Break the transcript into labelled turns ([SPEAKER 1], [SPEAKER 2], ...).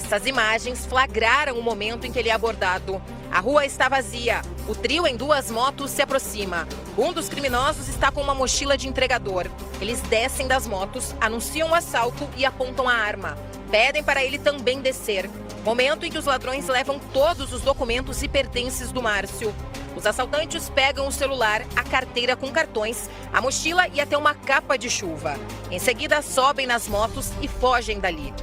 [SPEAKER 1] Essas imagens flagraram o momento em que ele é abordado. A rua está vazia. O trio em duas motos se aproxima. Um dos criminosos está com uma mochila de entregador. Eles descem das motos, anunciam o assalto e apontam a arma. Pedem para ele também descer. Momento em que os ladrões levam todos os documentos e pertences do Márcio. Os assaltantes pegam o celular, a carteira com cartões, a mochila e até uma capa de chuva. Em seguida, sobem nas motos e fogem dali.